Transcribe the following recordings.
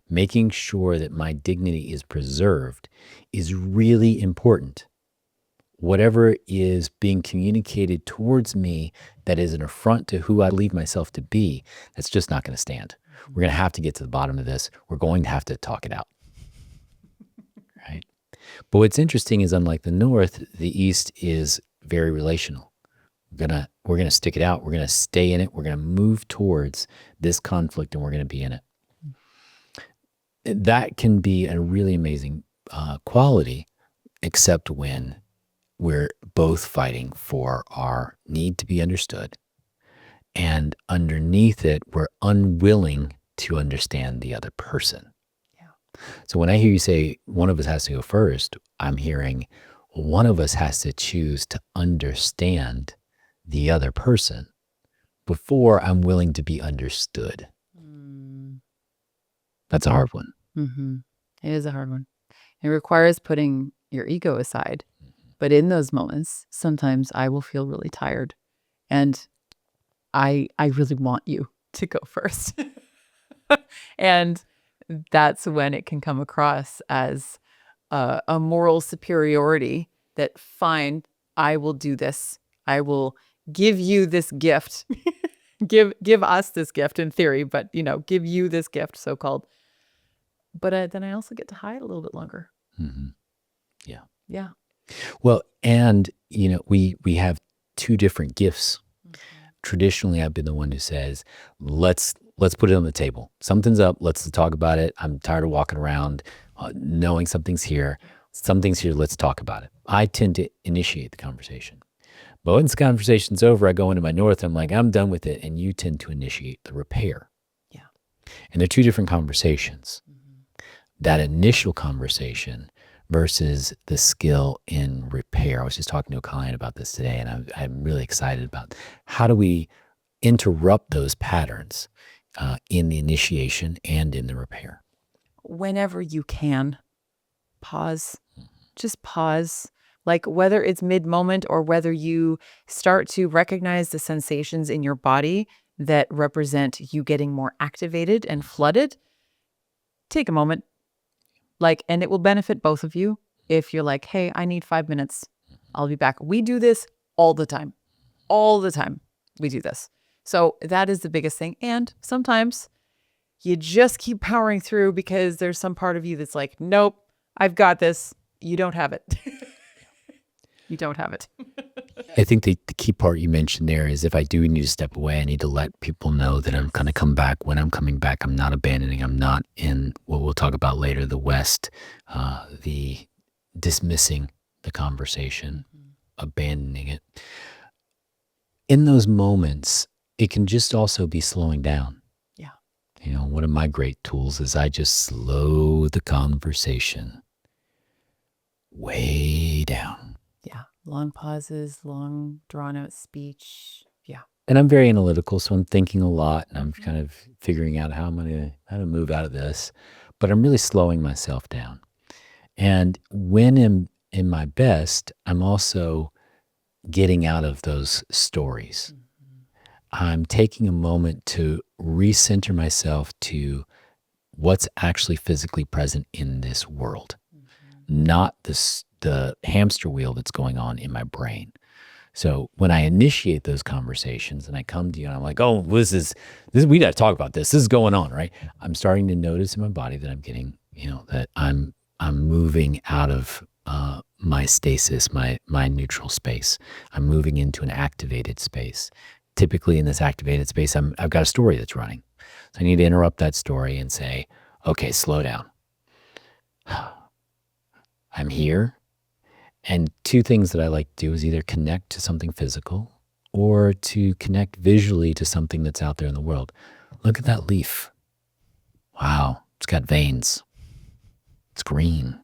making sure that my dignity is preserved is really important. Whatever is being communicated towards me that is an affront to who I believe myself to be, that's just not going to stand. We're going to have to get to the bottom of this. We're going to have to talk it out. Right? But what's interesting is, unlike the North, the East is very relational. We're gonna stick it out. We're gonna stay in it. We're gonna move towards this conflict, and we're gonna be in it. That can be a really amazing quality, except when we're both fighting for our need to be understood, and underneath it, we're unwilling to understand the other person. Yeah. So when I hear you say one of us has to go first, I'm hearing one of us has to choose to understand the other person before I'm willing to be understood. That's a hard one. Mm-hmm. It is a hard one. It requires putting your ego aside. But in those moments, sometimes I will feel really tired. And I really want you to go first. And that's when it can come across as a moral superiority that, fine, I will do this. I will give you this gift. give us this gift in theory, but give you this gift, so-called. But then I also get to hide a little bit longer. Mm-hmm. Yeah. Yeah. Well, and we have two different gifts. Mm-hmm. Traditionally, I've been the one who says, let's put it on the table. Something's up. Let's talk about it. I'm tired of walking around knowing something's here. Something's here. Let's talk about it. I tend to initiate the conversation. But once the conversation's over, I go into my North. I'm like, I'm done with it. And you tend to initiate the repair. Yeah. And they're two different conversations. Mm-hmm. That initial conversation versus the skill in repair. I was just talking to a client about this today, and I'm really excited about how do we interrupt those patterns in the initiation and in the repair. Whenever you can, pause. Just pause. Like, whether it's mid-moment or whether you start to recognize the sensations in your body that represent you getting more activated and flooded, take a moment. And it will benefit both of you if you're like, hey, I need 5 minutes. I'll be back. We do this all the time. All the time we do this. So that is the biggest thing. And sometimes you just keep powering through because there's some part of you that's like, nope, I've got this. You don't have it. You don't have it. I think the key part you mentioned there is, if I do need to step away, I need to let people know that I'm going to come back. When I'm coming back, I'm not abandoning. I'm not in what we'll talk about later, the West, the dismissing the conversation, abandoning it. In those moments, it can just also be slowing down. Yeah. One of my great tools is I just slow the conversation way down. Yeah. Long pauses, long drawn out speech. Yeah. And I'm very analytical, so I'm thinking a lot, and I'm kind of figuring out how to move out of this, but I'm really slowing myself down. And when I'm in my best, I'm also getting out of those stories. Mm-hmm. I'm taking a moment to recenter myself to what's actually physically present in this world, not the hamster wheel that's going on in my brain. So when I initiate those conversations and I come to you and I'm like, oh, this is we got to talk about this. This is going on, right? I'm starting to notice in my body that I'm getting, that I'm moving out of my stasis, my neutral space. I'm moving into an activated space. Typically in this activated space, I've got a story that's running. So I need to interrupt that story and say, okay, slow down. I'm here. And two things that I like to do is either connect to something physical or to connect visually to something that's out there in the world. Look at that leaf. Wow, it's got veins. It's green.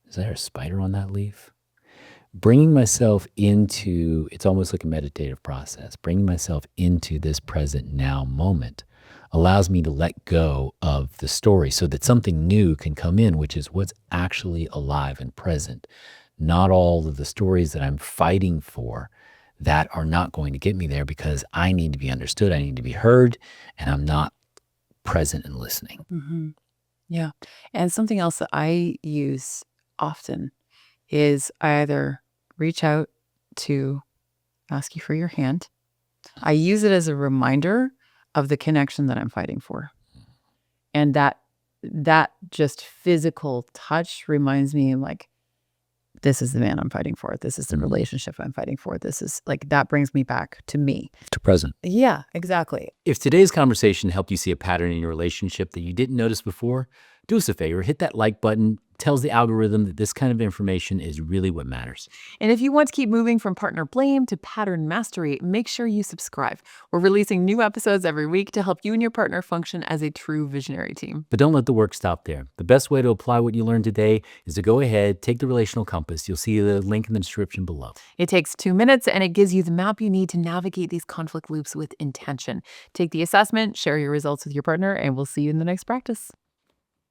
Is there a spider on that leaf? Bringing myself into, it's almost like a meditative process, bringing myself into this present now moment allows me to let go of the story so that something new can come in, which is what's actually alive and present. Not all of the stories that I'm fighting for that are not going to get me there because I need to be understood, I need to be heard, and I'm not present and listening. Mm-hmm. Yeah. And something else that I use often is I either reach out to ask you for your hand. I use it as a reminder of the connection that I'm fighting for. And that just physical touch reminds me like, this is the man I'm fighting for. This is the relationship I'm fighting for. This is like, that brings me back to me. To present. Yeah, exactly. If today's conversation helped you see a pattern in your relationship that you didn't notice before, do us a favor, hit that like button. Tells the algorithm that this kind of information is really what matters. And if you want to keep moving from partner blame to pattern mastery, make sure you subscribe. We're releasing new episodes every week to help you and your partner function as a true visionary team. But don't let the work stop there. The best way to apply what you learned today is to go ahead, take the relational compass. You'll see the link in the description below. It takes 2 minutes and it gives you the map you need to navigate these conflict loops with intention. Take the assessment, share your results with your partner, and we'll see you in the next practice.